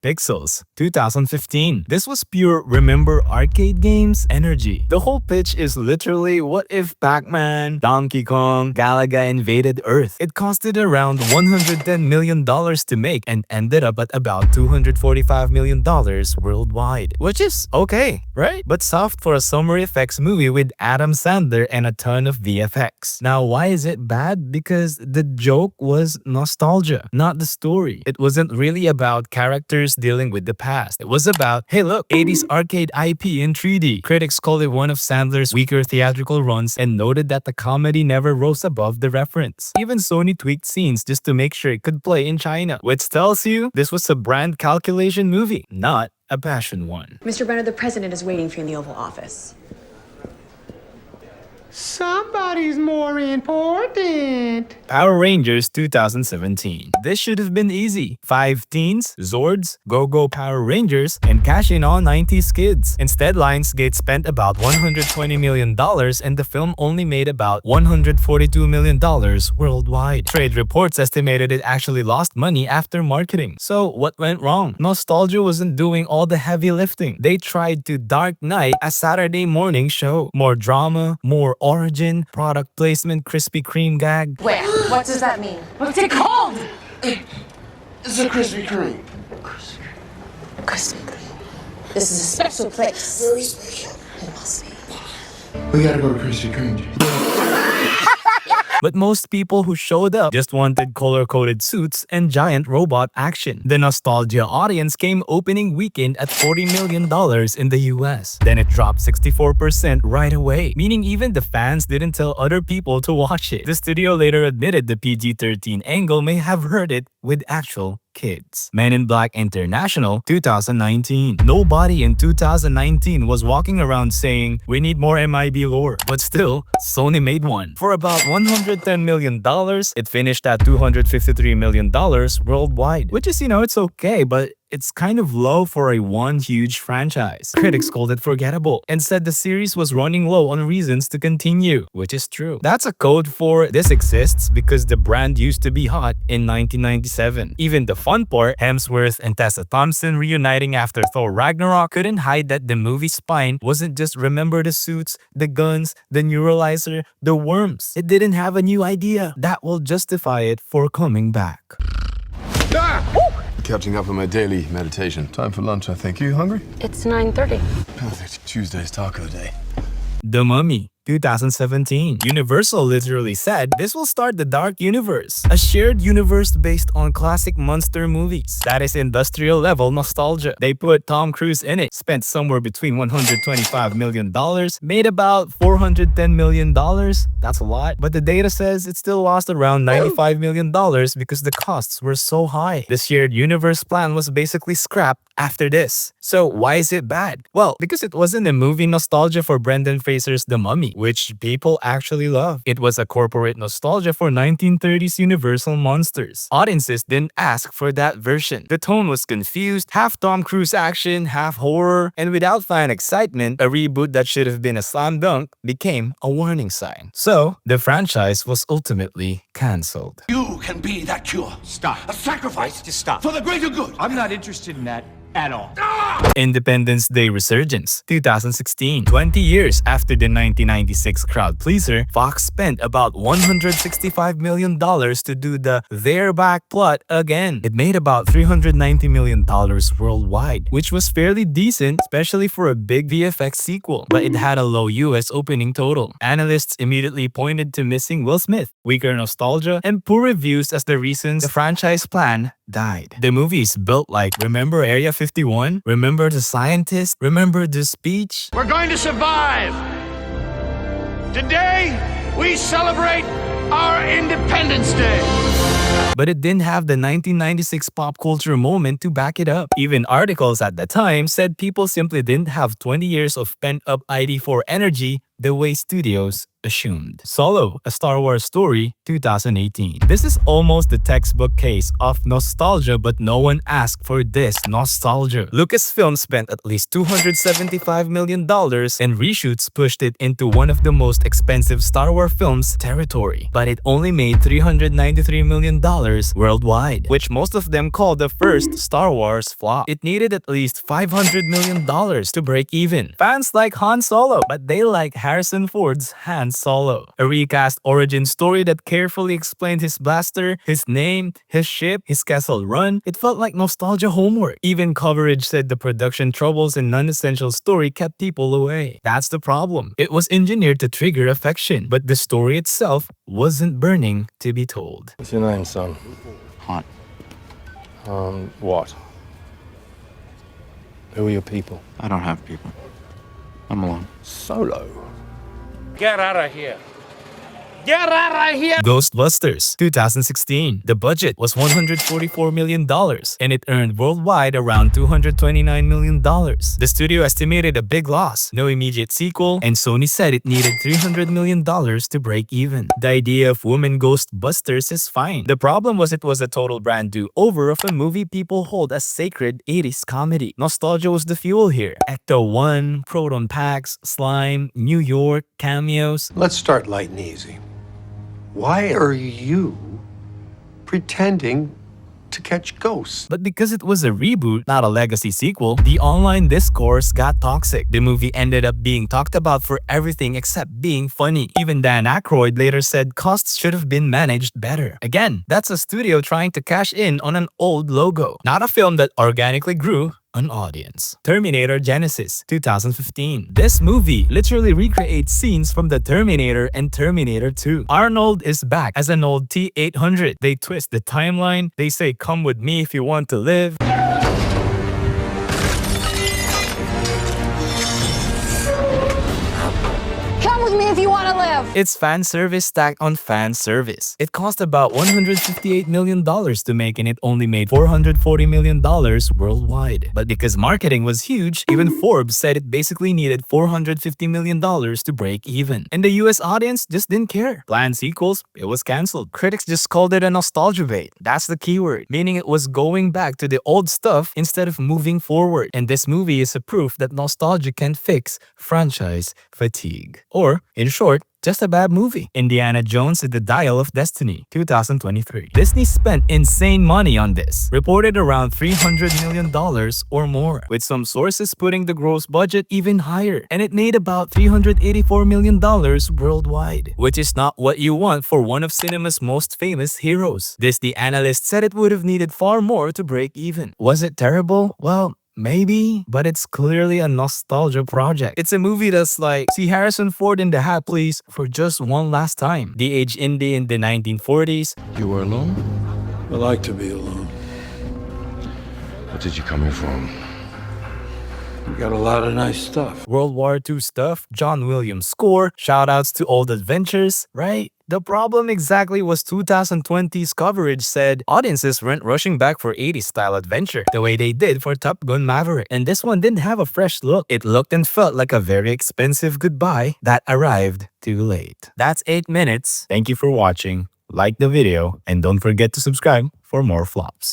Pixels, 2015. This was pure remember arcade games energy. The whole pitch is literally what if Pac-Man, Donkey Kong, Galaga invaded Earth. It costed around $110 million to make and ended up at about $245 million worldwide. Which is okay, right? But soft for a summer effects movie with Adam Sandler and a ton of VFX. Now why is it bad? Because the joke was nostalgia, not the story. It wasn't really about characters dealing with the past. It was about, hey look, 80s arcade IP in 3D. Critics called it one of Sandler's weaker theatrical runs and noted that the comedy never rose above the reference. Even Sony tweaked scenes just to make sure it could play in China, which tells you this was a brand calculation movie, not a passion one. Mr. Brenner, the president is waiting for you in the Oval Office. Somebody's more important. Power Rangers 2017. This should have been easy. 5 teens, Zords, Go-Go Power Rangers, and cash in on 90s kids. Instead, Lionsgate spent about $120 million and the film only made about $142 million worldwide. Trade reports estimated it actually lost money after marketing. So what went wrong? Nostalgia wasn't doing all the heavy lifting. They tried to Dark Knight a Saturday morning show. More drama, more origin, product placement, Krispy Kreme gag. Where? What does that mean? What's it called? It's a Krispy Kreme. Krispy Kreme. This is a special place. Very special. It must be. We gotta go to Krispy Kreme. But most people who showed up just wanted color-coded suits and giant robot action. The nostalgia audience came opening weekend at $40 million in the US. Then it dropped 64% right away, meaning even the fans didn't tell other people to watch it. The studio later admitted the PG-13 angle may have hurt it with actual kids. Men in Black International 2019. Nobody in 2019 was walking around saying, we need more MIB lore. But still, Sony made one. For about $110 million, it finished at $253 million worldwide. Which is, it's okay, but it's kind of low for a one huge franchise. Critics called it forgettable and said the series was running low on reasons to continue, which is true. That's a code for this exists because the brand used to be hot in 1997. Even the fun part, Hemsworth and Tessa Thompson reuniting after Thor Ragnarok, couldn't hide that the movie's spine wasn't just remember the suits, the guns, the neuralizer, the worms. It didn't have a new idea that will justify it for coming back. Catching up on my daily meditation. Time for lunch, I think. You hungry? It's 9:30. Perfect. Tuesday's taco day. The Mummy 2017. Universal literally said this will start the Dark Universe, a shared universe based on classic monster movies. That is industrial level nostalgia. They put Tom Cruise in it, spent somewhere between $125 million, made about $410 million. That's a lot. But the data says it still lost around $95 million because the costs were so high. The shared universe plan was basically scrapped after this. So why is it bad? Well, because it wasn't a movie nostalgia for Brendan Fraser's The Mummy, which people actually love. It was a corporate nostalgia for 1930s Universal monsters. Audiences didn't ask for that version. The tone was confused, half Tom Cruise action, half horror, and without fan excitement, a reboot that should have been a slam dunk became a warning sign. So, the franchise was ultimately cancelled. You can be that cure. Stop. A sacrifice. Just stop. For the greater good. I'm not interested in that at all. Independence Day Resurgence 2016. 20 years after the 1996 crowd pleaser, Fox spent about $165 million to do the They're Back plot again. It made about $390 million worldwide, which was fairly decent, especially for a big VFX sequel, but it had a low US opening total. Analysts immediately pointed to missing Will Smith, weaker nostalgia, and poor reviews as the reasons the franchise plan died. The movie is built like, remember Area 51? Remember the scientist? Remember the speech? We're going to survive. Today, we celebrate our Independence Day. But it didn't have the 1996 pop culture moment to back it up. Even articles at the time said people simply didn't have 20 years of pent-up ID4 energy the way studios assumed. Solo, a Star Wars story, 2018. This is almost the textbook case of nostalgia, but no one asked for this nostalgia. Lucasfilm spent at least $275 million and reshoots pushed it into one of the most expensive Star Wars films territory. But it only made $393 million worldwide, which most of them call the first Star Wars flop. It needed at least $500 million to break even. Fans like Han Solo, but they like Harrison Ford's Han Solo. A recast origin story that carefully explained his blaster, his name, his ship, his castle run. It felt like nostalgia homework. Even coverage said the production troubles and non-essential story kept people away. That's the problem. It was engineered to trigger affection, but the story itself wasn't burning to be told. What's your name, son? Han. What? Who are your people? I don't have people. I'm alone. Solo. Get out of here. Get out of here. Ghostbusters, 2016. The budget was $144 million and it earned worldwide around $229 million. The studio estimated a big loss, no immediate sequel, and Sony said it needed $300 million to break even. The idea of women Ghostbusters is fine. The problem was it was a total brand do-over of a movie people hold as sacred 80s comedy. Nostalgia was the fuel here. Ecto-1, proton packs, slime, New York, cameos. Let's start light and easy. Why are you pretending to catch ghosts? But because it was a reboot, not a legacy sequel, the online discourse got toxic. The movie ended up being talked about for everything except being funny. Even Dan Aykroyd later said costs should have been managed better. Again, that's a studio trying to cash in on an old logo, not a film that organically grew an audience. Terminator Genisys, 2015. This movie literally recreates scenes from the Terminator and Terminator 2. Arnold is back as an old T-800. They twist the timeline. They say, "Come with me if you want to live." Come with me if you want to live. It's fan service stacked on fan service. It cost about $158 million to make and it only made $440 million worldwide. But because marketing was huge, even Forbes said it basically needed $450 million to break even. And the US audience just didn't care. Planned sequels, it was cancelled. Critics just called it a nostalgia bait. That's the keyword, meaning it was going back to the old stuff instead of moving forward. And this movie is a proof that nostalgia can fix franchise fatigue. Or, in short, just a bad movie. Indiana Jones and the Dial of Destiny, 2023. Disney spent insane money on this, reported around $300 million or more, with some sources putting the gross budget even higher, and it made about $384 million worldwide, which is not what you want for one of cinema's most famous heroes. Disney analysts said it would have needed far more to break even. Was it terrible? Well, maybe, but it's clearly a nostalgia project. It's a movie that's like, see Harrison Ford in the hat please for just one last time. The age indie in the 1940s. You were alone? I like to be alone. What did you come here for? You got a lot of nice stuff. World War II stuff, John Williams score, shoutouts to old adventures, right? The problem exactly was 2020's coverage said audiences weren't rushing back for 80s style adventure the way they did for Top Gun Maverick. And this one didn't have a fresh look. It looked and felt like a very expensive goodbye that arrived too late. That's 8 minutes. Thank you for watching. Like the video and don't forget to subscribe for more flops.